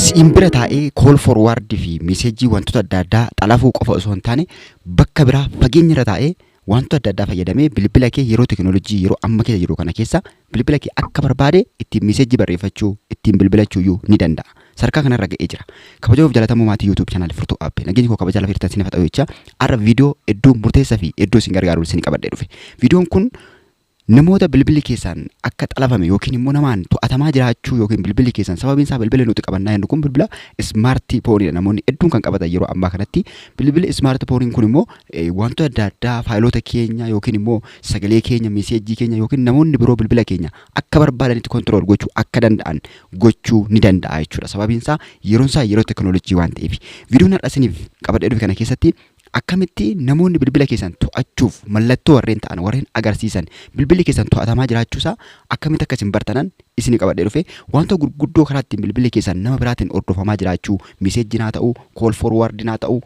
Simbira taa'ee call forward fi message wantoota adda addaa xalafuu qofa osoo hin taane bakka biraa fageenyarra taa'ee wantoota adda addaa fayyadamee bilbila kee yeroo teknoolojii yeroo amma keessa jiru kana keessa bilbila kee akka barbaade ittiin message barreeffachuu ittiin bilbilachuu ni danda'a. Sarkaa kanarra ga'ee jira. Kabajamuuf jaalatamuu maatii YouTube channel Furtuu App. Nageenyi koo kabaja lafa hirtan sinif ta'u jecha arra viidiyoo hedduu murteessaa fi hedduu sin gargaaru sin qabadhee dhufe. Viidiyoon kun namoota bilbilli keessan akka xalafame yookiin immoo namaan to'atamaa jiraachuu yookiin bilbilli keessan sababiin isaa bilbila nuti qabannaa jennu kun bilbila smartphone namoonni hedduun kan qabatan yeroo ammaa kanatti bilbilli smartphone kun immoo wantoota adda addaa faayilota keenya yookiin immoo sagalee keenya meseejii keenya yookiin namoonni biroo bilbila keenya akka barbaadanitti kontrol gochuu akka danda'an gochuu ni danda'a jechuudha. Sababiin isaa yeroo teknoolojii waan ta'eef viidiyoon har'a isiniif qabadhee dhufe kana keessatti akkamitti namoonni bilbila keessan to'achuuf mallattoo warreen ta'an warreen agarsiisan bilbilli keessan to'atamaa jiraachuusaa akkamitti akka isin bartanan isin qabadhee dhufe wantoota gurguddoo karaa ittiin bilbilli keessan nama biraatiin hordofamaa jiraachuu meseejii naa ta'u call forward naa ta'u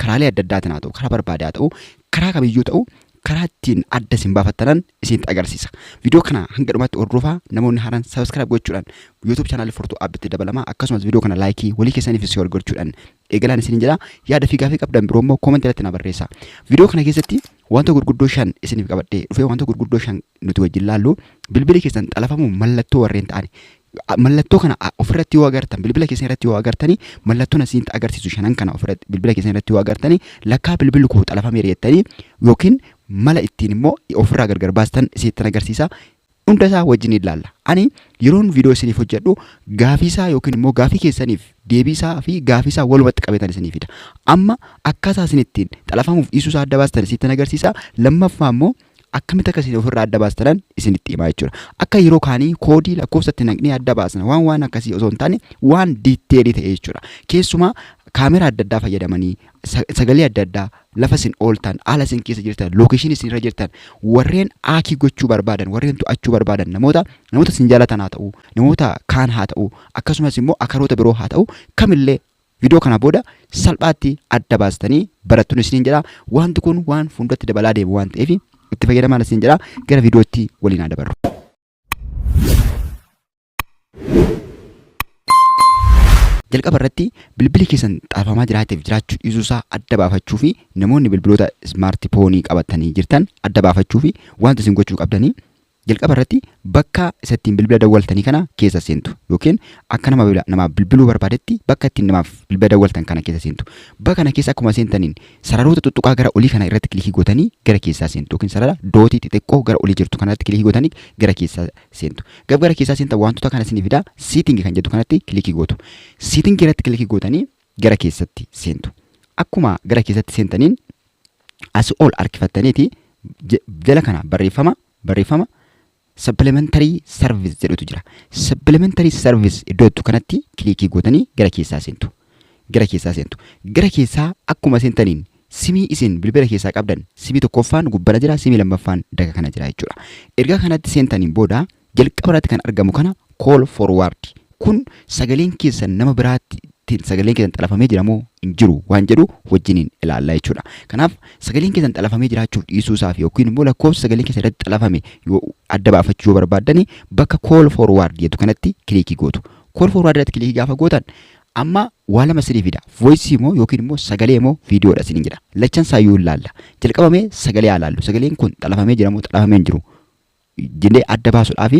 karaalee adda addaatiin naa ta'u karaa barbaadaa ta'u karaa kamiyyuu ta'u karaa ittiin adda isin baafattanan isinitti agarsiisa. Viidiyoo kana hanga dhumaatti hordofaa namoonni haaraan subscribe gochuudhaan YouTube channel Furtuu App dabalamaa akkasumas viidiyoo kana laayikii walii keessaniif share gochuudhaan eegalaan isin jira. Yaada fi gaafii qabdan biroo immoo comment irratti na barreessaa. Viidiyoo kana keessatti wantoota gurguddoo 5 isiniif qabadhee dhufee wantoota gurguddoo 5 nuti wajjin laallu bilbilli keessan xalafamu mallattoo warreen ta'ani. Mallattoo kana ofirratti yoo agartan bilbila keessan irratti yoo agartanii mallattoon isinitti agarsiisu 5 kana ofirratti bilbila keessan irratti yoo agartanii lakkaa bilbilli koo xalafamee jettanii yookiin mala ittiin immoo ofirraa gargar baastan isinitti agarsiisa. Hunda isaa wajjin ilaalla. Ani yeroon viidiyoo isiniif hojjedhu gaafii isaa yookiin immoo gaafii keessaniif deebii isaa fi gaafii isaa walumatti qabetan isiniifidha. Amma akkaataa isin ittiin xalafamuuf dhiisuu isaa adda baastan isinitti agarsiisa. Lammaffaa immoo akkamitti akka isin ofirraa adda baastanan isinitti himaa jechuudha. Akka yeroo kaanii koodii lakkoofsatti naqnee adda baasna waan akkasii osoo hin taane waan diiteelii ta'e jechuudha. Keessumaa kaameraa adda addaa fayyadamanii sagalee adda addaa lafa isin ooltan haala isin keessa jirtan lookeeshinii isin irra jirtan warreen aakii gochuu barbaadan warreen to'achuu barbaadan namoota isin jaalatan haa ta'u namoota kaan haa ta'u akkasumas immoo akaroota biroo haa ta'u kamillee viidiyoo kana booda salphaatti adda baastanii barattuun isiniin jedha. Wanti kun waan fuuldratti dabalaa deemu waan ta'eef itti fayyadamaa isiniin jedha. Gara viidiyootti waliin haa dabarru. Jalqaba irratti bilbilli keessan xalafamaa jiraachuu dhiisuusaa adda baafachuu fi namoonni bilbiloota smartphone qabatanii jirtan adda baafachuu fi wanta isin gochuu qabdanii jalqaba irratti bakka isattiin bilbila dawwaltanii kana keessa seentu yookiin akka nama bilbiluu barbaadetti bakka ittiin namaaf bilbila dawwaltan kana keessa seentu. Bakka kana keessa akkuma seentaniin sararoota tuttuqaa gara olii kana irratti kilikii gootanii gara keessaa seentu yookiin sarara dootii xixiqqoo gara olii jirtu kanatti kilikii gootanii gara keessaa seentu. Gara keessaa seentan wantoota kana isiniif fida seeting kan jedhu kanatti kilikii gootu. Seeting irratti kilikii gootanii gara keessatti seentu. Akkuma gara keessatti seentaniin as ol harkifattaniiti jala kana barreeffama supplementary service jedhutu jira. Supplementary service iddoo kanatti kilikii gootanii gara keessaa seentu. Gara keessaa akkuma seentaniin simii isin bilbila keessaa qabdan simii tokkoffaan gubbara jira, simii lammaffaan daga kana jira jechuudha. Erga kanatti seentaniin booda jalqaba irratti kan argamu kana call forward kun sagaleen keessan nama biraatti sagaleen keessan xalafamee jiramoo hin jiru waan jedhu wajjiniin ilaallaa jechuudha. Kanaaf sagaleen keessan xalafamee jiraachuuf dhiisuusaa fi yookiin immoo lakkoofsa sagaleen keessan irratti xalafame yoo adda baafachuu yoo barbaaddani bakka call forward jedhu kanatti kilikii gootu. Call forward irratti kilikii gaafa gootan amma waa lama isiniifidha. Voice moo yookiin immoo sagalee moo viidiyoodha isiniin jedha. Lachan saayyuu ilaalla. Jalqabamee sagalee ilaallu. Sagaleen kun xalafamee jiramoo xalafamee hin jiru jennee adda baasuudhaaf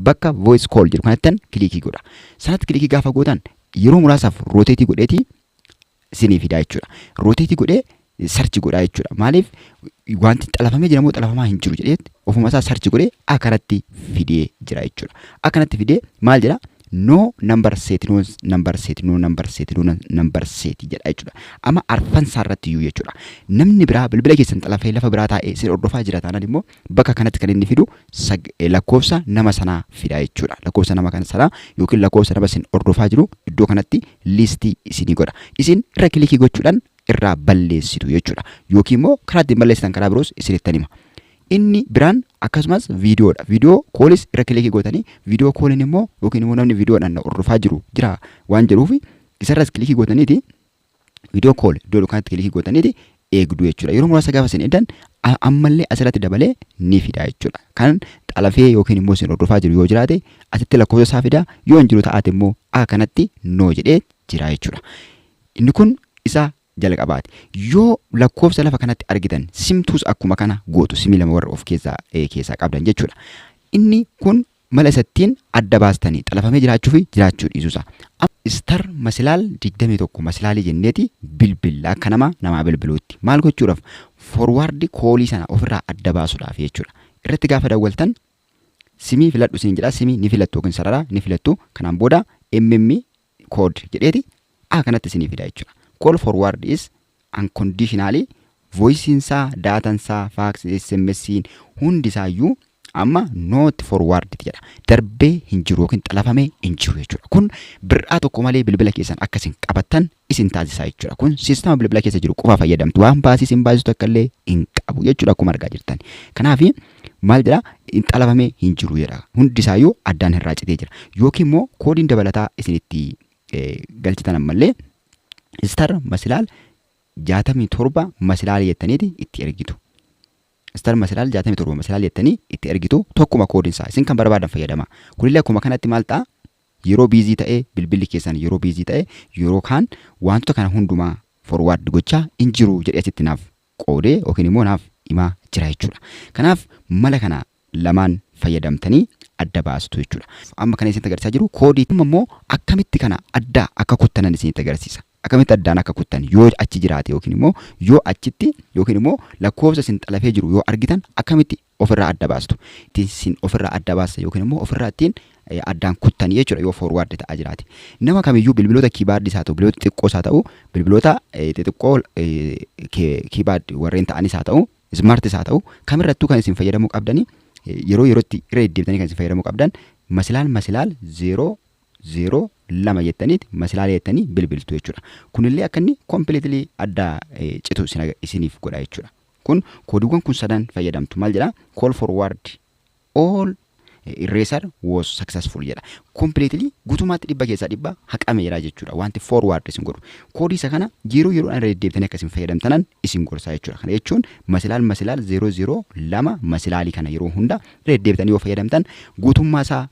bakka voice call jedhu kanatti kilikii godha. Sanatti kilikii gaafa gootan yeroo muraasaaf roteetii godheeti isiniifidha jechuudha. Roteetii godhee sarchi godhaa jechuudha. Maaliif wanti xalafamee jiramoo xalafamaa hin jiru jedhee ofuma isaa sarchi godhee akkanatti fidee jira jechuudha. Akkanatti fidee maal jedha? No number set jedha jechuudha. Amma arfan isaarratti iyyuu jechuudha. Namni biraa bilbila keessan xalafee lafa biraa taa'ee isin hordofaa jira taanaan immoo bakka kanatti kan inni fidu lakkoofsa nama sanaa fida jechuudha. Lakkoofsa nama kana sanaa yookiin lakkoofsa nama isin hordofaa jiru iddoo kanatti listii isinii godha. Isin irra kilikii gochuudhaan irraa balleessitu jechuudha. Yookiin immoo karaa ittiin balleessitan karaa biroos isinittan hima. Inni biraan akkasumas viidiyoodha. Viidiyoo koolis irra kilikii gootanii viidiyoo kooliin immoo yookiin immoo namni viidiyoodhaan hordofaa jira waan jedhuuf isarras kilikii gootaniiti viidiyoo kool iddoo kanatti kilikii gootaniiti eegdu jechuudha. Yeroo muraasa gaafa isin eedan ammallee asirratti dabalee ni fida jechuudha. Kan xalafee yookiin immoo isin hordofaa jiru yoo jiraate asitti lakkoofsa isaa fida yoo hin jiru taate immoo akka kanatti noo jedhee jira jechuudha. Inni kun isa jalqabaati. Yoo lakkoofsa lafa kanatti argitan simtuus akkuma kana gootu simii lama warra of keessaa qabdan jechuudha. Inni kun mala isattiin adda baastanii xalafamee jiraachuu fi jiraachuu dhiisuusa. Star masilaal 21 masilaalii jenneeti bilbila akka namaa bilbiluutti. Maal gochuudhaaf? Forward koolii sana ofirraa adda baasuudhaaf jechuudha. Irratti gaafa daawwaltan simii filadhu isin jedha. Simii ni filattu yookiin sararaa ni filattu. Kanaan booda code jedheeti kanatti isinii fida jechuudha. Call forward is unconditionally voice insaa, data insaa, fax, SMS hundi isaayyuu amma not forward jedha. Darbee hin jiru yookiin xalafamee hin jiru jechuudha. Kun bir'aa tokko malee bilbila keessan akkasiin qabattan isin taasisaa jechuudha. Kun siistama bilbila keessa jiru qofa fayyadamtu. Waan baasii hin baasistu akka illee hin qabu jechuudha akkuma argaa jirtan. Kanaaf maal jedha? In xalafamee hin jiru jedha. Hundi isaayyuu addaan irraa citee jira. Yookiin immoo koodiin dabalataa isinitti galchitan ammallee star masilaal 67 masilaal jettaniiti itti ergitu. Star masilaal 67 masilaal jettanii itti ergitu tokkuma koodiin isaa isin kan barbaadan fayyadama. Kunillee akkuma kanatti maal ta'a? Yeroo biizii ta'ee bilbilli keessan yeroo biizii ta'ee yeroo kaan wantoota kana hundumaa forward gochaa hin jiru jedhee asitti naaf qoodee yookiin immoo naaf himaa jira jechuudha. Kanaaf mala kana lamaan fayyadamtanii adda baastu jechuudha. Amma kana isin agarsiisaa jiru koodii immoo akkamitti kana adda akka kuttanan isin agarsiisa. Akkamitti addaan akka kuttan yoo achi jiraate yookiin immoo yoo achitti yookiin immoo lakkoofsa isin xalafee jiru yoo argitan akkamitti ofirraa adda baastu. Isin ofirraa adda baasta yookiin immoo ofirraa ittiin addaan kuttan jechuudha yoo forward ta'aa jiraate. Nama kamiyyuu bilbiloota kiibaardii haa ta'u bilbiloota xixiqqoo haa ta'u bilbiloota xixiqqoo kiibaardii warreen ta'anis haa ta'u smartis haa ta'u kamirrattuu kan isin fayyadamuu qabdanii yeroo yerootti irra deddeebitanii kan isin fayyadamuu qabdan masilaal 002 jettaniiti masilaal jettanii bilbiltu jechuudha. Kunillee akka inni completely adda citu isiniif godha jechuudha. Kun koodiiwwan kun sadan fayyadamtu maal jedha? Call forward all eraser was successful jedha. Completely guutummaatti dhibba keessaa dhibba haqameera jechuudha. Wanti forward isin godhu. Koodii isa kana yeroo yeroodhaan irra deddeebitanii akka isin fayyadamtanan isin gorsaa jechuudha. Kana jechuun masilaal 002 masilaalii kana yeroo hunda irra deddeebitanii yoo fayyadamtan guutummaa isaa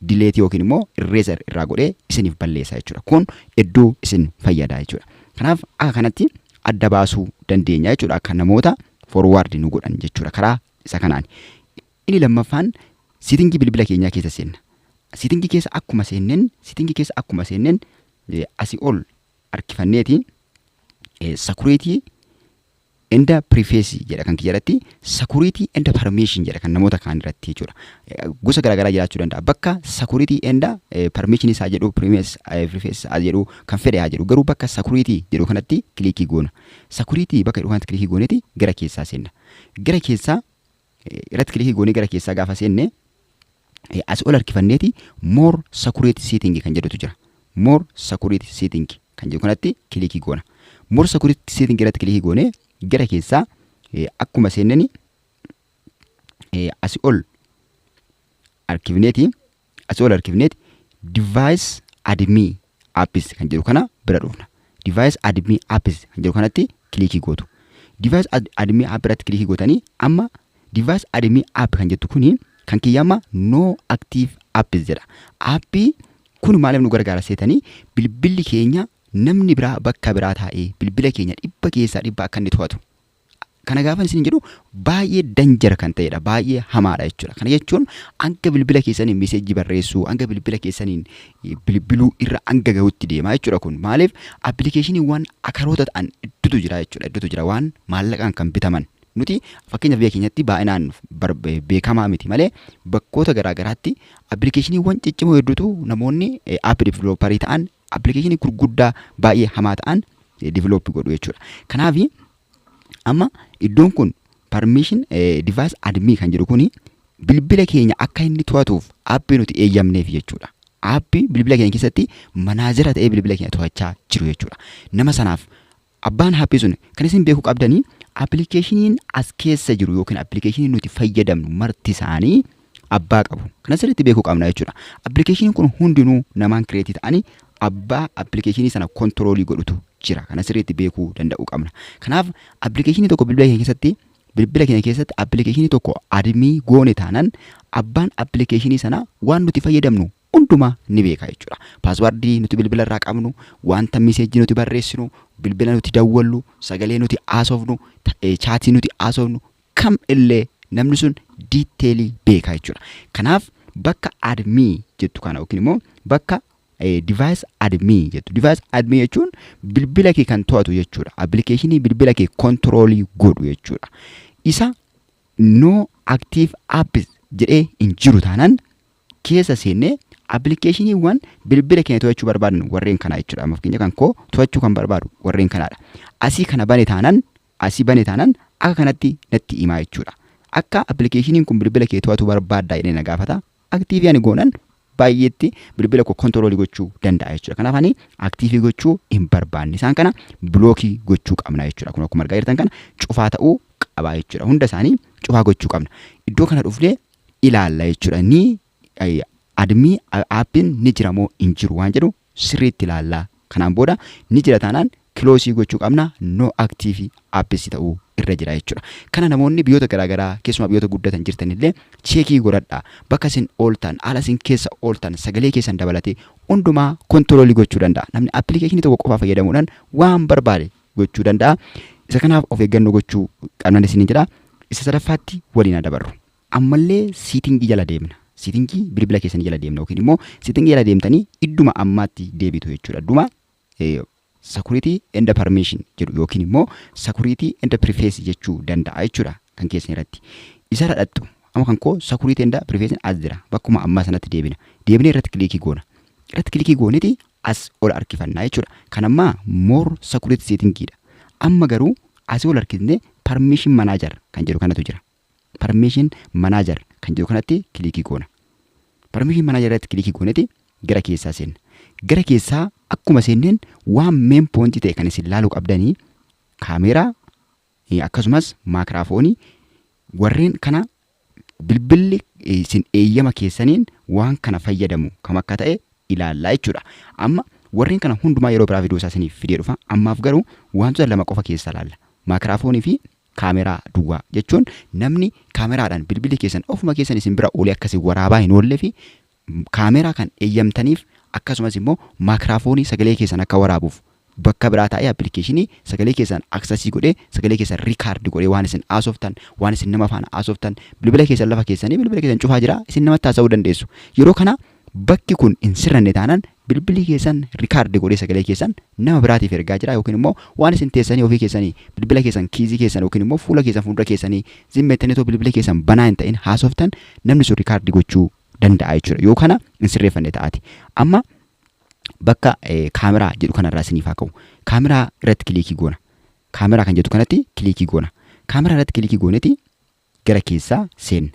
dileetii yookiin immoo eraser irraa godhee isiniif balleessa jechuudha. Kun iddoo isin fayyada jechuudha. Kanaaf akka kanatti adda baasuu dandeenya jechuudha. Akka namoota forward nu godhan jechuudha karaa isa kanaan. Inni lammaffaan settingii bilbila keenyaa keessa seenna. Settingii keessa akkuma seenneen asii ol harkifanneeti security and privacy jedha kan kiyyaratti security and permission jedha kan namoota kaan irratti jechuudha. Gosa garaagaraa jiraachuu danda'a. Bakka security and permission isaa jedhu privacy isaa jedhu kan fedhe haa jedhu garuu bakka security jedhu kanatti kilikii goona. Security bakka jedhu kanatti kilikii gooneeti gara keessaa seenna. Gara keessaa irratti kilikii goonee gara keessaa gaafa seenne asii ol harkifanneeti more security setting kan jedhutu jira. More security setting kan jedhu kanatti kilikii goona. More security setting irratti kilikii goonee gara keessaa akkuma seennani asii ol harkifneeti device admin apps kan jedhu kana bira dhufna. Device admin apps kan jedhu kanatti kilikii gootu. Device admin app irratti kilikii gootanii amma device admin app kan jettu kuni kan kiyyama no active apps jedha. Appii kun maaliif nu gargaara seetanii bilbilli keenya namni biraa bakka biraa taa'ee bilbila keenya dhibba keessaa dhibba akka inni to'atu. Kana gaafa isin jedhu baay'ee danjara kan ta'edha. Baay'ee hamaadha jechuudha. Kana jechuun hanga bilbila keessaniin meeseejii barreessuu, hanga bilbila keessaniin bilbiluu irra hanga gahuutti deema jechuudha kun. Maaliif appilikeeshiniiwwan akaroota ta'an hedduutu jira jechuudha. Hedduutu jira waan maallaqaan kan bitaman. Nuti fakkeenyaaf biyya keenyatti baay'inaan beekamaa miti malee bakkoota garaagaraatti appilikeeshiniiwwan ciccimoo hedduutu namoonni app developperii ta'an appilikeeshinii gurguddaa baay'ee hamaa ta'an develop godhu jechuudha. Kanaaf amma iddoon kun permission device admin kan jedhu kuni bilbila keenya akka inni to'atuuf appii nuti eeyyamneef jechuudha. Appii bilbila keenya keessatti manaajera ta'ee bilbila keenya to'achaa jiru jechuudha. Nama sanaaf abbaan appii sun kan isin beekuu qabdanii appilikeeshiniin as keessa jiru yookiin appilikeeshiniin nuti fayyadamnu marti isaanii abbaa qabu. Kana sirriitti beekuu qabna jechuudha. Appilikeeshiniin kun hundinuu namaan kireetii ta'anii abbaa appilikeeshinii sana kontiroolii godhutu jira. Kana sirriitti beekuu danda'uu qabna. Kanaaf appilikeeshinii tokko bilbila keenya keessatti appilikeeshinii tokko admii goone taanaan abbaan appilikeeshinii sana waan nuti fayyadamnu hundumaa ni beeka jechuudha. Paaswordii nuti bilbila irraa qabnu, wanta meseejii nuti barreessinu, bilbila nuti dawwallu, sagalee nuti haasofnu, chaatii nuti haasofnu kam illee namni sun diiteelii beeka jechuudha. Kanaaf bakka admii jettu kana yookiin immoo bakka device admin jettu. Device admin jechuun bilbila kee kan to'atu jechuudha. Applicationii bilbila kee controlii godhu jechuudha. Isa no active apps jedhee hin jiru taanaan keessa seennee applicationii bilbila keenya to'achuu barbaadnu warreen kana jechuudha. Amma fakkeenya kan koo to'achuu kan barbaadu warreen kanaadha. Asii kana bane taanaan akka kanatti natti himaa jechuudha. Akka applicationii kun bilbila kee to'atu barbaaddaa jedhee na gaafata. Active yani goonan baay'eetti bilbila koo controlii gochuu danda'a jechuudha. Kanaaf ani active gochuu hin barbaanne. Isaan kana blockii gochuu qabna jechuudha. Kun akkuma argaa jirtan kana cufaa ta'uu qaba jechuudha. Hunda isaanii cufaa gochuu qabna. Iddoo kana dhufnee ilaalla jechuudha. Ni admii aappiin ni jira moo hin jiru waan jedhu sirriitti ilaalla. Kanaan booda ni jira taanaan close gochuu qabna. No active appis ta'uu irra jira jechuudha. Kana namoonni biyyoota garaagaraa keessumaa biyyoota guddatan jirtanillee cheekii godhadhaa. Bakka isin ooltan, haala isin keessa ooltan, sagalee keessan dabalatee hundumaa kontiroolii gochuu danda'a. Namni appilikeeshinii tokko qofaa fayyadamuudhaan waan barbaade gochuu danda'a. Isa kanaaf of eeggannoo gochuu qabnan isin jedha. Isa sadaffaatti waliin dabarru. Ammallee siitingii jala deemna. Siitingii bilbila keessanii jala deemna yookiin immoo siitingii jala deemtanii idduma ammaatti deebitu jechuudha. Idduma security and permission jedhu yookiin immoo security and privacy jechuu danda'a jechuudha kan keessan irratti. Isa radhattu amma kan koo security and privacy as jira. Bakkuma ammaa sanatti deebina. Deebinee irratti kilikii goona. Irratti kilikii gooneti as ol harkifannaa jechuudha. Kan ammaa more security settingidha. Amma garuu as ol harkifne permission manager kan jedhu kanatu jira. Permission manager kan jedhu kanatti kilikii goona. Permission manager irratti kilikii gooneti gara keessaa seenna. Gara keessaa akkuma seenneen waan main point ta'e kan isin ilaaluu qabdanii kaameeraa akkasumas maayikiraafoonii warreen kana bilbilli isin eeyyama keessaniin waan kana fayyadamu kam akka ta'e ilaallaa jechuudha. Amma warreen kana hundumaa yeroo biraa viidiyoo isaaniif fidee dhufa. Ammaaf garuu wantoota lama qofa keessa ilaalla. Maayikiraafoonii fi kaameeraa duwwaa jechuun namni kaameraadhaan bilbilli keessan ofuma keessan isin bira oolee akkasii waraabaa hin oollee fi kaameeraa kan eeyyamtaniif akkasumas immoo maayikiraafoonii sagalee keessan akka waraabuuf bakka biraa taa'ee appilikeeshinii sagalee keessan aksesii godhee sagalee keessan riikaardi godhee waan isin haasoftan waan isin nama faana haasoftan bilbila keessan lafa keessanii bilbila keessan cufaa jira isin namatti haasa'uu dandeessu. Yeroo kana bakki kun hin sirranne taanaan bilbilli keessan riikaardi godhee sagalee keessan nama biraatiif ergaa jira yookiin immoo waan isin teessanii ofii keessanii bilbila keessan kiizii keessan yookiin immoo fuula keessan fuuldura keessanii zimmettanii bilbila keessan banaa hin ta'in haasoftan namni sun riikaardi gochuu danda'a jechuudha. Yoo kana hin sirreeffanne ta'ati. Amma bakka kaameraa jedhu kanarraa isiniif haa ka'u. Kaameraa irratti kilikii goona. Kaameraa kan jedhu kanatti kilikii goona. Kaameraa irratti kilikii gooneti gara keessaa seenna.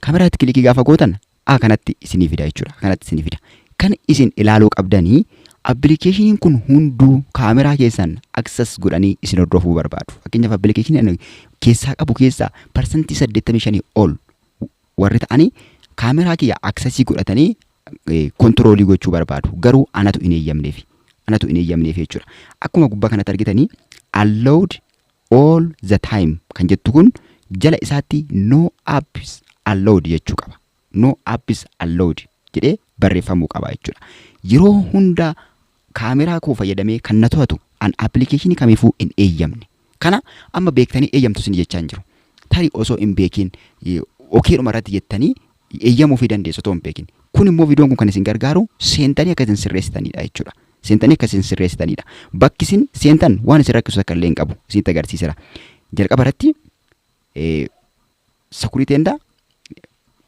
Kaameraa irratti kilikii gaafa gootan kanatti isinii fida jechuudha. Kanatti isinii fida. Kan isin ilaaluu qabdanii appilikeeshiniin kun hunduu kaameraa keessan access godhanii isin hordofuu barbaadu. Fakkeenyaaf appilikeeshiniin keessaa qabu keessaa parsantii 85 ol warri ta'anii kaameraa kiyya accessii godhatanii kontiroolii gochuu barbaadu. Garuu anatu hin eeyyamneef jechuudha. Akkuma gubbaa kanatti argitanii allowed all the time kan jettu kun jala isaatti no apps allowed jechuu qaba. No apps allowed jedhee barreeffamuu qaba jechuudha. Yeroo hunda kaameraa koo fayyadamee kan na to'atu an appilikeeshinii kamiifuu hin eeyyamne. Kana amma beektanii eeyyamtu isin jechaa hin jiru. Tarii osoo hin beekin okeedhuma irratti jettanii eeyyamuu fi dandeessu otoo hin beekin. Kun immoo viidiyoon kun kan isin gargaaru seentanii akka isin sirreessitanidha jechuudha. Seentanii akka isin sirreessitanidha. Bakki isin seentan waan isin rakkisu akka illee hin qabu isinitti agarsiisera. Jalqaba irratti security and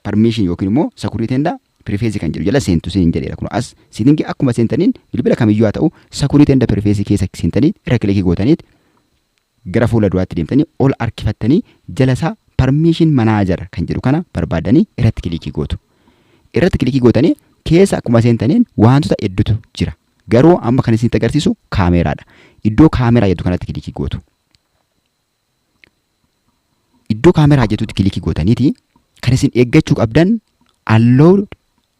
permission yookiin immoo security and privacy kan jedhu jala seentu isin jedheera. Kun as siitingi akkuma seentaniin bilbila kamiyyuu haa ta'u security and privacy keessa seentanii irra kilikii gootaniit gara fuula duraatti deemtanii ol harkifattanii jala isaa permission manager kan jedhu kana barbaadanii irratti kilikii gootu. Irratti kilikii gootanii keessa akkuma seentaniin wantoota hedduutu jira. Garuu amma kan isinitti agarsiisu kaameraadha. Iddoo kaameraa jedhu kanatti kilikii gootu. Iddoo kaameraa jedhutti kilikii gootaniiti kan isin eeggachuu qabdan allowed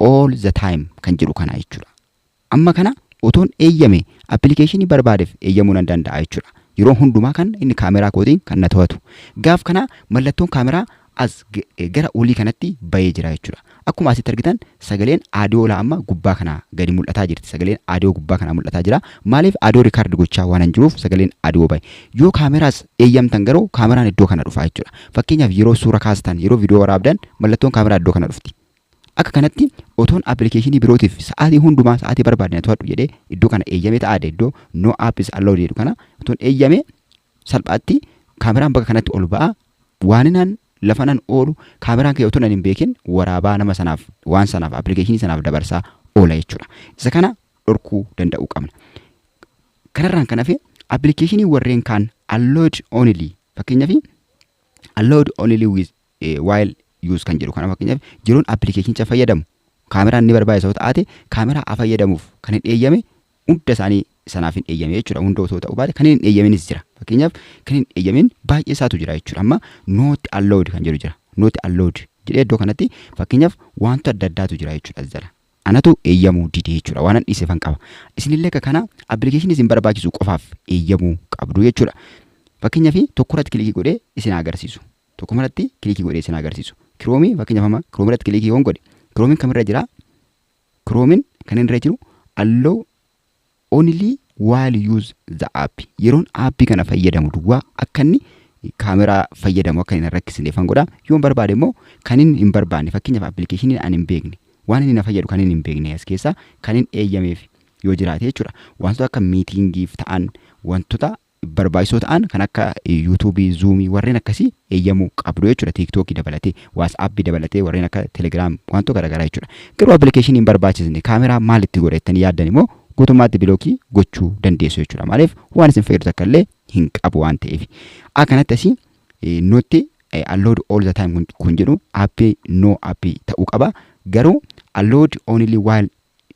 all the time kan jedhu kana jechuudha. Amma kana otoon eeyyame appilikeeshinii barbaadeef eeyyamuu nan danda'a jechuudha. Yeroo hundumaa kan inni kaameraa kootiin kan na to'atu. Gaaf kana mallattoon kaameraa as gara olii kanatti bahee jira jechuudha. Akkuma asitti argitan sagaleen aadiyoo amma gubbaa kana gadi mul'ataa jirti. Sagaleen aadiyoo gubbaa kana mul'ataa jira. Maaliif aadiyoo rikaardi gochaa waan hin jiruuf sagaleen aadiyoo bahe. Yoo kaameraas eeyyamtan garuu kaameraan iddoo kana dhufa jechuudha. Fakkeenyaaf yeroo suura kaastan yeroo viidiyoo waraabdan mallattoon kaameraa iddoo kana dhufti. Akka kanatti otoon appilikeeshinii birootiif sa'aatii hundumaa sa'aatii barbaadne to'adhu jedhee iddoo kana eeyyamee ta'aade iddoo no app is allowed jedhu kana otoon eeyyamee salphaatti kaameraan bakka kanatti ol ba'a. Waaninaan lafanaan oolu kaameraan kee otoon hin beekin waraabaa nama sanaaf waan sanaaf appilikeeshinii sanaaf dabarsaa oola jechuudha. Isa kana dhorkuu danda'uu qabna. Kanarraan kan hafe appilikeeshinii warreen kaan allowed only fakkeenyaaf allowed only with while use kan jedhu kana fakkeenyaaf yeroon appilikeeshinicha fayyadamu kaameraan ni barbaachisa ta'ate kaameraa fayyadamuuf kan hin eeyyame hunda isaanii sanaaf hin eeyyame jechuudha. Hunda osoo ta'uu baate kan hin eeyyaminis jira. Fakkeenyaaf kan hin eeyyamin baay'ee isaatu jira jechuudha. Amma not allowed kan jedhu jira. Not allowed jedhee iddoo kanatti fakkeenyaaf wantoota adda addaatu jira jechuudha jala. Anatu eeyyamuu dide jechuudha. Waan an dhiisefan qaba. Isinillee akka kana appilikeeshinii isin barbaachisu qofaaf eeyyamuu qabdu jechuudha. Fakkeenyaaf tokkorratti kilikii godhee isin agarsiisu. Tokkorratti kilikii godhee isin agarsiisu. Kiroomii fakkeenyaaf amma kiroomirratti kilikii yoon godhe kiroomiin kamirra jira? Kiroomiin kan irra jiru allow only while use the app. Yeroon aappii kana fayyadamu duwwaa akka inni kaameraa fayyadamu akka hin rakkisneefan godha. Yoon barbaade immoo kan hin barbaanne fakkeenyaaf appilikeeshinii an hin beekne waan inni na fayyadu kan hin beekne as keessa kan hin eeyyameef yoo jiraate jechuudha. Wantoota akka miitingiif ta'an wantoota barbaachisoo ta'an kan akka yuutuubii, zuumii warreen akkasii eeyyamuu qabdu jechuudha. Tiiktookii dabalatee, waatsaappii dabalatee warreen akka telegiraam wantoota garaagaraa jechuudha. Garuu appilikeeshinii hin barbaachisne kaameraa maalitti godhettanii yaaddan immoo guutummaatti bilookii gochuu dandeessu jechuudha. Maaliif waan isin fayyadu takka illee hin qabu waan ta'eef. Akkanatti asii nuti allowed all the time kun jedhu aappii no aappii ta'uu qaba. Garuu allowed only while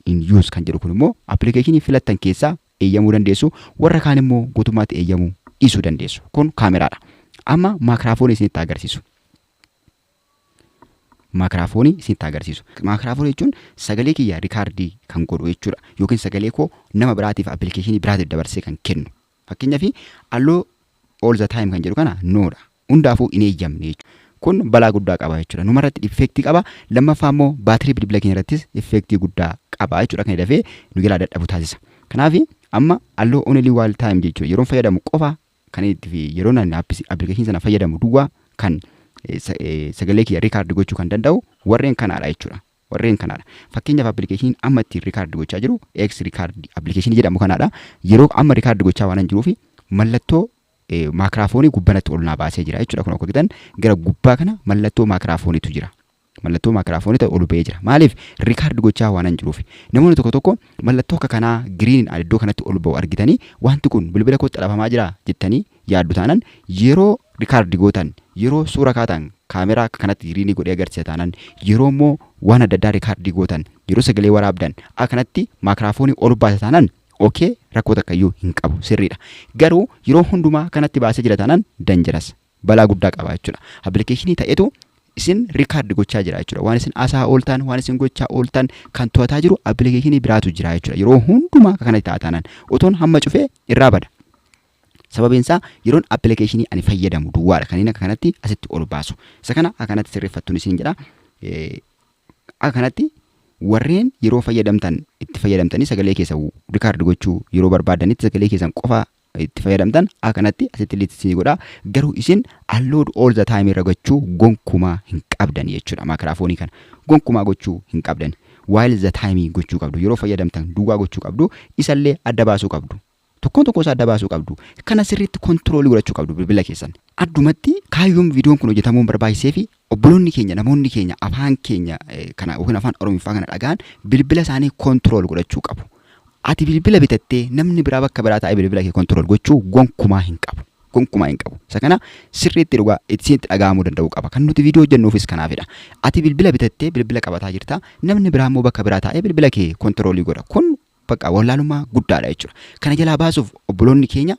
in use kan jedhu kun immoo appilikeeshinii filattan keessaa eeyyamuu dandeessu. Warra kaan immoo guutummaatti eeyyamuu dhiisuu dandeessu. Kun kaameraadha. Amma maayikiraafoonii isinitti agarsiisu. Maayikiraafoonii isinitti agarsiisu. Maayikiraafoonii jechuun sagalee kiyya rikaardii kan godhu jechuudha. Yookiin sagalee koo nama biraatiif appilikeeshinii biraatiif dabarsee kan kennu. Fakkeenyaaf allow all the time kan jedhu kana noodha. Hundaafuu hin eeyyamne jechuudha. Kun balaa guddaa qaba jechuudha. Numarratti effektii qaba. Lammaffaa immoo baatirii bilbila keenyarrattis effektii guddaa qaba jechuudha. Kan dafee nu jalaa dadhabu taasisa. Kanaaf amma allow only while time jechuudha. Yeroon fayyadamu qofa kan itti yeroon appilikeeshinii sana fayyadamu duwwaa kan sagalee kiyya rikaardi gochuu kan danda'u warreen kanaadha jechuudha. Warreen kanaadha. Fakkeenyaaf appilikeeshiniin amma itti rikaardi gochaa jiru X rikaardi appilikeeshinii jedhamu kanaadha. Yeroo amma rikaardi gochaa waan jiruuf mallattoo maayikiraafoonii gubbanatti ol naa baasee jira jechuudha. Kun akka gitan gara gubbaa kana mallattoo maayikiraafooniitu jira. Mallattoo maayikiraafoonii ol ba'ee jira. Maaliif rikaardi gochaa waan jiruuf namoonni tokko tokko mallattoo akka kanaa giriin iddoo kanatti ol ba'u argitanii wanti kun bilbila kootti xalafamaa jira jettanii yaaddu taanan yeroo rikaardi gootan yeroo suura kaatan kaameraa akka kanatti giriinii godhee agarsiisa taanan yeroo immoo waan adda addaa rikaardi gootan yeroo sagalee waraabdan akkanatti maayikiraafoonii ol baasa taanan okay rakkoo takkayyuu hin qabu sirriidha. Garuu yeroo hundumaa kanatti baasee jira taanan danjaras balaa guddaa qaba jechuudha. Appilikeeshinii ta'etu isin rikaardi gochaa jira jechuudha. Waan isin asaa ooltan waan isin gochaa ooltan kan to'ataa jiru appilikeeshinii biraatu jira jechuudha. Yeroo hundumaa kanatti taataanan otoon hamma cufee irraa bada. Sababiin isaa yeroon appilikeeshinii ani fayyadamu duwwaadha kan inni akka kanatti asitti ol baasu. Isa kana akka kanatti sirreeffattuun isin jedha. Akka kanatti warreen yeroo fayyadamtan itti fayyadamtanii sagalee keessa rikaardi gochuu yeroo barbaadanitti sagalee keessan qofa itti fayyadamtan akka kanatti asitti liitisii godha. Garuu isin allowed all the time irra gochuu gonkumaa hin qabdan jechuudha. Maayikiraafoonii kana gonkumaa gochuu hin qabdan. While the time gochuu qabdu. Yeroo fayyadamtan duwwaa gochuu qabdu. Isallee adda baasuu qabdu. Tokkoon tokko isaa adda baasuu qabdu. Kana sirriitti kontiroolii godhachuu qabdu bilbila keessan. Addumatti kaayyoon viidiyoon kun hojjetamuun barbaachisee fi obboloonni keenya namoonni keenya afaan keenya kana yookiin afaan Oromiffaa kana dhagaan bilbila isaanii kontirool godhachuu qabu. Ati bilbila bitattee namni biraa bakka biraa taa'ee bilbila kee kontirool gochuu gonkumaa hin qabu. Gonkumaa hin qabu. Isa kana sirriitti dhugaa ittiin dhagahamuu danda'uu qaba. Kan nuti viidiyoo hojjennuufis kanaafidha. Ati bilbila bitattee bilbila qabataa jirta. Namni biraa immoo bakka biraa taa'ee bilbila kee kontiroolii godha. Kun bakka wallaalummaa guddaadha jechuudha. Kana jalaa baasuuf obboloonni keenya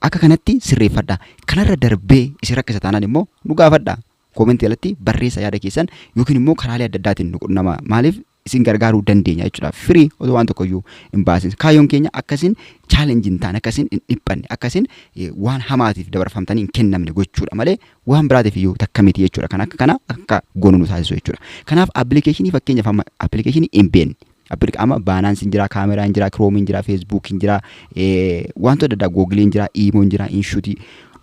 akka kanatti sirreeffadha. Kanarra darbee isin rakkisa taanaan immoo nu gaafadha. Koomentii alatti barreessa yaada keessan yookiin immoo karaalee adda addaatiin nu qunnama. Maaliif isin gargaaruu dandeenya jechuudha. Free otoo waan tokko iyyuu hin baasin. Kaayyoon keenya akkasiin challenge hin taane, akkasiin hin dhiphanne, akkasiin waan hamaatiif dabarfamtanii hin kennamne gochuudha malee waan biraatiif iyyuu takka miti jechuudha. Kan akka kana akka goonu nu taasisu jechuudha. Kanaaf appilikeeshinii fakkeenyaaf amma appilikeeshinii hin beekne. Amma Binance jira, Camera jira, Chrome jira, Facebook jira, wantoota adda addaa Google jira, Imo jira, Inshuti.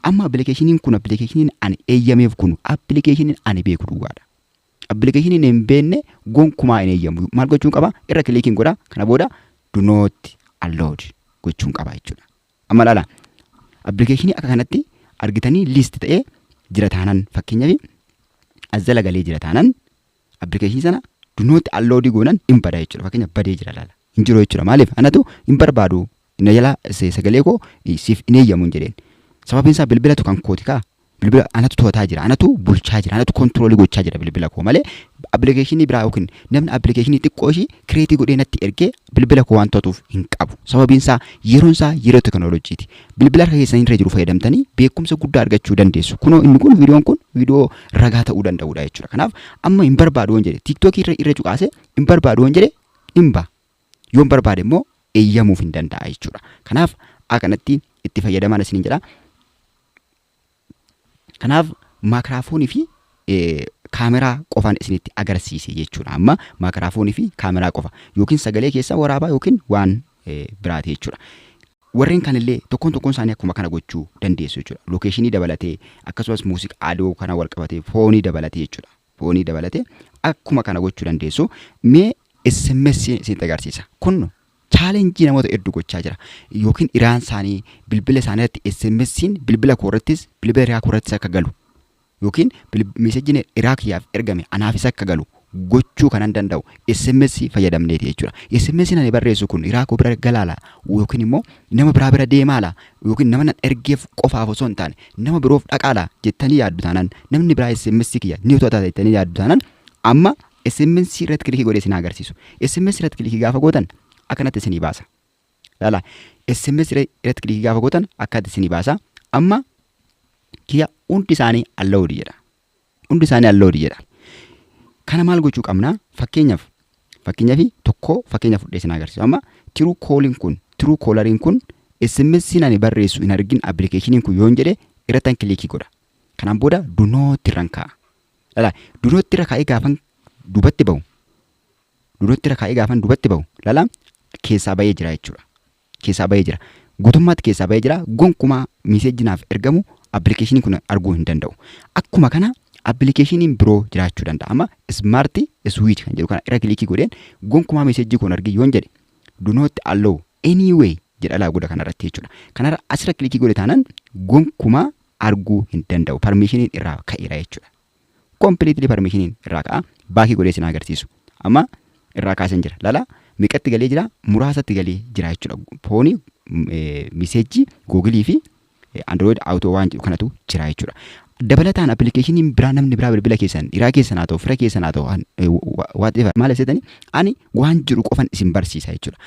Amma appilikeeshiniin kun appilikeeshiniin ani eeyyameef kun appilikeeshiniin ani beeku duwwaadha. Appilikeeshiniin hin beekne gonkumaa hin eeyyamu. Maal gochuun qaba? Irra kiliikiin godha. Kana booda do not allowed gochuun qaba jechuudha. Amma laala appilikeeshinii akka kanatti argitanii list ta'ee jira taanan fakkeenyaaf as jala galee jira taanan appilikeeshinii sana do not allowed goonan hin bada jechuudha. Fakkeenyaaf badee jira laala. Hin jiru jechuudha. Maaliif? Anatu hin barbaadu. Inni jala sagalee koo siif hin eeyyamu hin jedheen. Sababni isaa bilbilatu kan kooti kaa. Bilbila anatu to'ataa jira, anatu bulchaa jira, anatu kontroolii gochaa jira bilbila koo malee appilikeeshinii biraa yookiin namni appilikeeshinii xiqqoo ishii kireetii godhee natti ergee bilbila koo waan to'atuuf hin qabu. Sababiin isaa yeroon isaa yeroo teekinooloojiiti. Bilbila harka keessanii irra jiru fayyadamtanii beekumsa guddaa argachuu dandeessu. Kunoo inni kun viidiyoon ragaa ta'uu danda'udha jechuudha. Kanaaf amma hin barbaadu waan jedhe TikTok irra cuqaase hin barbaadu waan jedhe dhimba. Yoo hin barbaade immoo eeyyamuuf hin danda'a jechuudha. Kanaaf akkanatti itti fayyadaman isiniin jedha. Kanaaf maayikiraafoonii fi kaameraa qofaan isinitti agarsiise jechuudha. Amma maayikiraafoonii fi kaameraa qofa yookiin sagalee keessa waraabaa yookiin waan biraati jechuudha. Warreen kanillee tokkoon isaanii akkuma kana gochuu dandeessu jechuudha. Lookeeshinii dabalatee akkasumas muuziqaa aadoo kana wal qabatee foonii dabalatee jechuudha. Foonii dabalatee akkuma kana gochuu dandeessu. Mee SMS isinitti agarsiisa. Kun challenge namoota hedduu gochaa jira. Yookiin iraan isaanii bilbila isaanii irratti SMS'n bilbila koorrattis bilbila riyaa koorrattis akka galu yookiin meesejjiin riyaa kiyyaaf ergame anaafis akka galu gochuu kan danda'u SMS fayyadamneeti jechuudha. SMS ani barreessu kun riyaa koo bira galaala yookiin immoo nama biraa bira deemaala yookiin nama nan ergeef qofaaf osoo hin taane nama biroof dhaqaala jettanii yaaddu taanaan namni biraa SMS kiyya ni to'ata jettanii yaaddu taanaan amma SMS irratti kilikii godhee isin agarsiisu. SMS irratti kilikii gaafa gootan akkanatti isinii baasa. Laala SMS irratti kilikii gaafa gootan akkatti isinii baasa. Amma kiyya hundi isaanii allowed jedha. Hundi isaanii allowed jedha. Kana maal gochuu qabna? Fakkeenyaaf tokko fakkeenyaaf fudhee isin agarsiisu. Amma true calleriin kun SMS ani barreessu hin argin appilikeeshiniin kun yoon jedhe irratti kilikii godha. Kanaan booda do not irra kaa'a. Laala do not irra kaa'ee gaafan duubatti ba'u. Laala keessaa bahee jira jechuudha. Keessaa bahee jira. Guutummaatti keessaa bahee jira. Gonkumaa meesejjinaaf ergamu appilikeeshiniin kun arguu hin danda'u. Akkuma kana appilikeeshiniin biroo jiraachuu danda'a. Amma smart switch kan jedhu kana irra kilikii godheen gonkumaa meesejjii kun argi yoon jedhe do not allow anyway jedha laa godha kanarratti jechuudha. Kanarra asirra kilikii godhe taanaan gonkumaa arguu hin danda'u. Permiishiniin irraa ka'eera jechuudha. Completely permiishiniin irraa ka'a. Baakii godhee isin agarsiisu. Amma irraa kaasan jira. Laala meeqatti galee jira? Muraasatti galee jira jechuudha. Foonii meesejjii Google fi Android Auto waan jedhu kanatu jira jechuudha. Dabalataan appilikeeshiniin biraa namni biraa bilbila keessan dhiiraa keessan haa ta'u fira keessan haa ta'u whatever maal jedhani ani waan jiru qofan isin barsiisa jechuudha.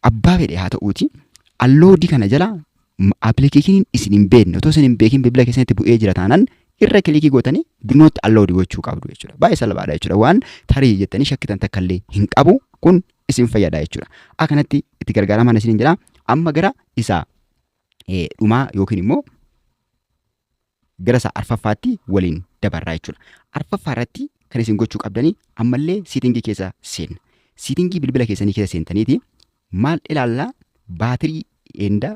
Abbaa fedhe haa ta'uuti alloodii kana jala appilikeeshiniin isin hin beekne otoo isin hin beekin bilbila keessanitti bu'ee jira taanaan irra kilikii gootanii do not allowed gochuu qabdu jechuudha. Baay'ee salphaadha jechuudha. Waan tarii jettanii shakkitan takka illee hin qabu kun isin fayyada jechuudha. Akkanatti itti gargaaraman isin jedha. Amma gara isaa dhumaa yookiin immoo gara isaa arfaffaatti waliin dabarraa jechuudha. Arfaffaa irratti kan isin gochuu qabdanii ammallee siitingii keessa seenna. Siitingii bilbila keessanii keessa seentaniiti maal ilaallaa baatirii enda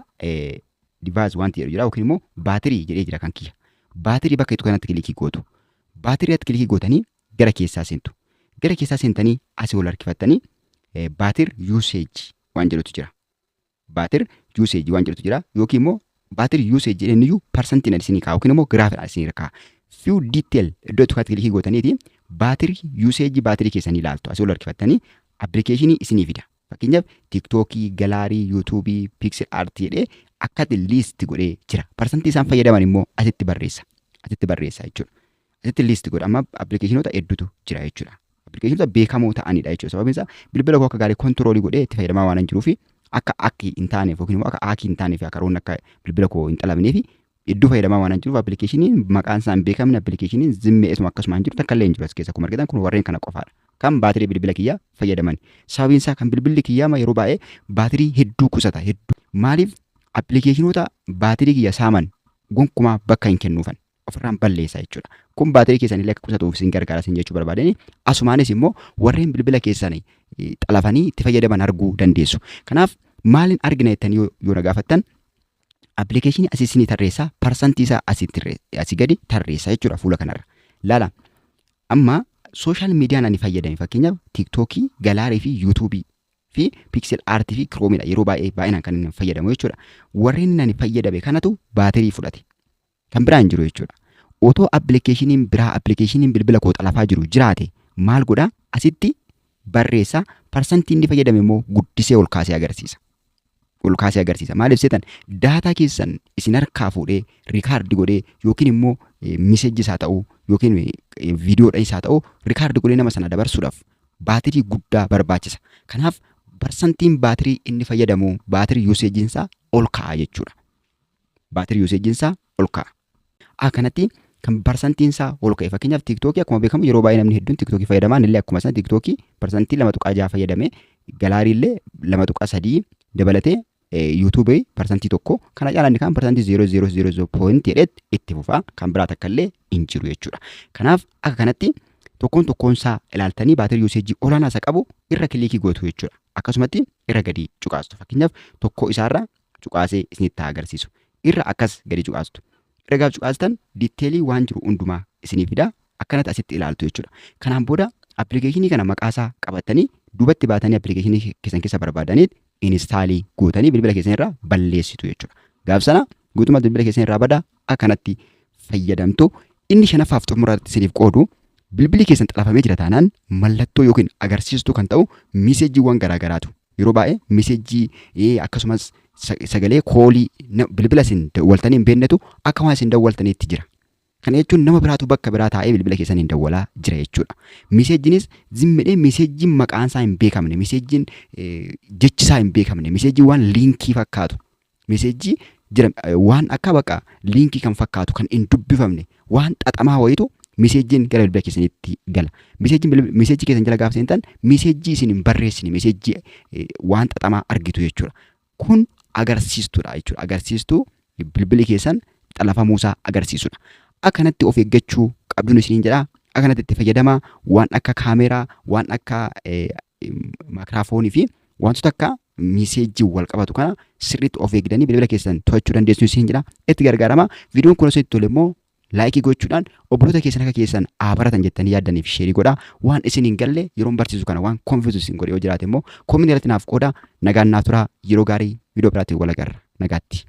device wanti jedhu jira yookiin immoo baatirii jedhee jira kan kiyya. Baatirii bakka itti kanatti kilikii gootu. Baatirii irratti kilikii gootanii gara keessaa seentu. Gara keessaa seentanii asii ol harkifattanii baatir usage waan jedhutu jira. Baatir usage waan jedhutu jira yookiin immoo baatir usage jedheen iyyuu percentiin isinii kaa'u yookiin immoo giraafidhaan isinii ka'a. Few detail iddoo tokkotti kilikii gootaniiti baatir usage baatirii keessanii ilaaltu asii ol harkifattanii appilikeeshinii isinii fida. Fakkeenyaaf TikTokii, Galaarii, YouTubeii, Pixel Art jedhee akkatti list godhee jira. Percentii isaan fayyadaman immoo asitti barreessa. Jechuudha. Asitti list godha. Amma appilikeeshinoota hedduutu jira jechuudha. Appilikeeshinoota beekamoo ta'anidha jechuudha. Sababiin isaa bilbila koo akka gaarii kontiroolii godhee itti fayyadamaa waan hin jiruufi akka akki hin taaneef yookiin immoo akka aakii hin taaneef akka roon akka bilbila koo hin xalamneef hedduu fayyadamaa waan hin jiruuf appilikeeshiniin maqaan isaa hin beekamne appilikeeshiniin zimmeetuma akkasuma hin jiru takka illee hin jiru as keessa akkuma argitan kun warreen kana qofaadha. kan baatirii bilbila kiyyaa fayyadaman. Sababiin isaa kan bilbilli kiyyaa yeroo baay'ee baatirii hedduu qusata hedduu. Maaliif appilikeeshinoota baatirii kiyya saaman gonkumaa bakka hin kennuufan ofirraan balleessa jechuudha. Kun baatirii keessanii akka qusatuuf isin gargaara isin jechuu barbaadani. Asumaanis immoo warreen bilbila keessanii xalafanii itti fayyadaman arguu dandeessu. Kanaaf maaliin argina jettanii yoo na gaafattan appilikeeshinii asii isinii tarreessaa parsantii isaa asii gadi tarreessaa jechuudha fuula kanarra. Laala amma sooshaal miidiyaan ani fayyadame fakkeenyaaf tiiktookii, galaarii fi yuutuubii fi piksel aartii fi kiroomiidha yeroo baay'inaan kan inni fayyadamu jechuudha. Warreen ani fayyadame kanatu baatirii fudhate. Kan biraan jiru jechuudha. Otoo appilikeeshiniin bilbila koo xalafaa jiru jiraate maal godhaa asitti barreessaa parsantii inni fayyadame immoo guddisee ol kaasee agarsiisa. Maaliif seetan daataa keessan isin harkaa fuudhee rikaardi godhee yookiin immoo miseejji isaa ta'uu yookiin viidiyoodha isaa ta'uu rikaardi godhee nama sana dabarsuudhaaf baatirii guddaa barbaachisa. Kanaaf parsantiin baatirii inni fayyadamu baatirii yuuseejiinsaa ol ka'a jechuudha. Baatirii yuuseejiinsaa ol ka'a. Kanatti kan parsantiinsaa ol ka'e fakkeenyaaf tiiktookii akkuma beekamu yeroo baay'ee namni hedduun tiiktookii fayyadaman illee akkuma sana tiiktookii parsantii 2.6 fayyadame galaarii illee 2.3 dabalatee yuutuubii parsantii 1 kana caalaan kan parsantii 0.0 itti fufaa kan biraa takka illee hin jiru jechuudha. Kanaaf akka kanatti tokkoon isaa ilaaltanii baatirii yuuseejii olaanaa isa qabu irra kilikii gootu jechuudha. Akkasumatti irra gadi cuqaastu fakkeenyaaf tokko isaarra cuqaasee isinitti agarsiisu irra akkas gadi cuqaastu. Irra gaafa cuqaastan diiteelii waan jiru hundumaa isinii fida akkanatti asitti ilaaltu jechuudha. Kanaan booda appilikeeshinii kana maqaasaa qabatanii duubatti baatanii appilikeeshinii keessan keessa barbaadanii inistaalii gootanii bilbila keessan irraa balleessitu jechuudha. Gaafa sana guutummaatti bilbila keessan irraa badaa akkanatti fayyadamtu. Inni shanaffaaf xumuraatti isiniif qoodu bilbilli keessan xalafamee jira taanaan mallattoo yookiin agarsiistuu kan ta'u miseejiiwwan garaagaraatu yeroo baay'ee miseejii akkasumas sagalee koolii bilbila isin dawwaltanii hin beeknetu akka waan isin dawwaltaniitti jira. Kana jechuun nama biraatu bakka biraa taa'ee bilbila keessan hin dawwalaa jira jechuudha. Miseejiinis zimmidhee miseejiin maqaan isaa hin beekamne, miseejiin jechi isaa hin beekamne, miseejiin waan liinkii fakkaatu, miseejii jira waan akka baqa liinkii kan fakkaatu kan hin dubbifamne waan xaxamaa wayitu miseejiin gara bilbila keessanitti gala. Miseejii keessan jala gaafa seentan miseejii isin hin barreessine miseejii waan xaxamaa argitu jechuudha. Kun agarsiistuudha jechuudha. Agarsiistuu bilbilli keessan xalafamuusaa agarsiisudha. Akkanatti of eeggachuu qabduun isiniin jedhaa. Akkanatti itti fayyadamaa waan akka kaameeraa, waan akka maayikiraafoonii fi wantoota akka miseejii wal qabatu kana sirriitti of eegdanii bilbila keessan to'achuu dandeessu isiniin jedhaa. Itti gargaaramaa. Viidiyoon kun osoo itti tole immoo laayikii gochuudhaan obboloota keessan akka keessan baratan jettanii yaaddaniif sheerii godhaa. Waan isin hin galle yeroon barsiisu kana waan konfiisu isin godhe yoo jiraate immoo koominii irratti naaf qoodaa. Nagaan naaf turaa. Yeroo gaarii viidiyoo biraatti wal agarra. Nagaatti.